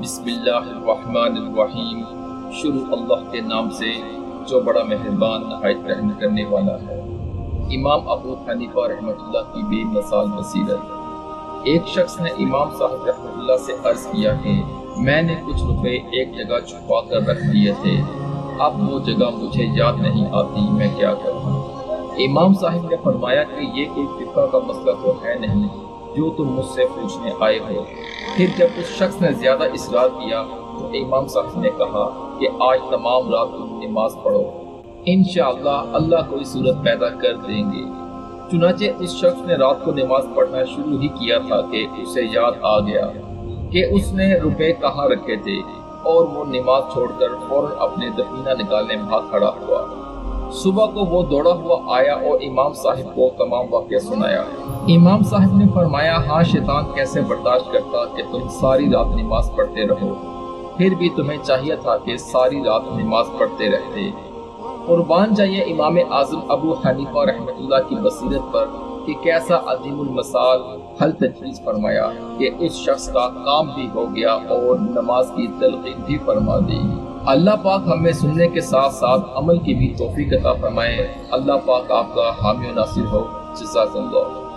بسم اللہ الرحمن الرحیم۔ شروع اللہ کے نام سے جو بڑا مہربان نہایت رحم کرنے والا ہے۔ امام ابو حنیفہ رحمۃ اللہ کی بے مثال بصیرت۔ ایک شخص نے امام صاحب رحمۃ اللہ سے عرض کیا کہ میں نے کچھ روپے ایک جگہ چھپا کر رکھ دیے تھے، اب وہ جگہ مجھے یاد نہیں آتی، میں کیا کروں؟ امام صاحب نے فرمایا کہ یہ کوئی فقہ کا مسئلہ تو ہے نہیں جو تم مجھ سے پوچھنے آئے ہو۔ پھر جب اس شخص نے زیادہ اصرار کیا تو امام صاحب نے کہا کہ آج تمام رات تم نماز پڑھو، انشاءاللہ اللہ کوئی صورت پیدا کر دیں گے۔ چنانچہ اس شخص نے رات کو نماز پڑھنا شروع ہی کیا تھا کہ اسے یاد آ گیا کہ اس نے روپے کہاں رکھے تھے، اور وہ نماز چھوڑ کر فوراً اپنے دفینہ نکالنے بھاگ کھڑا ہوا۔ صبح کو وہ دوڑا ہوا آیا اور امام صاحب کو تمام واقعہ سنایا۔ امام صاحب نے فرمایا، ہاں شیطان کیسے برداشت کرتا کہ تم ساری رات نماز پڑھتے رہو، پھر بھی تمہیں چاہیے تھا کہ ساری رات نماز پڑھتے رہتے۔ قربان جائیے امام اعظم ابو حنیفہ رحمۃ اللہ کی بصیرت پر کہ کیسا عظیم المثال حل تجویز فرمایا کہ اس شخص کا کام بھی ہو گیا اور نماز کی تلقین بھی فرما دی۔ اللہ پاک ہمیں سننے کے ساتھ ساتھ عمل کی بھی توفیق عطا فرمائے۔ اللہ پاک آپ کا حامی و ناصر ہو۔ جزاک اللہ۔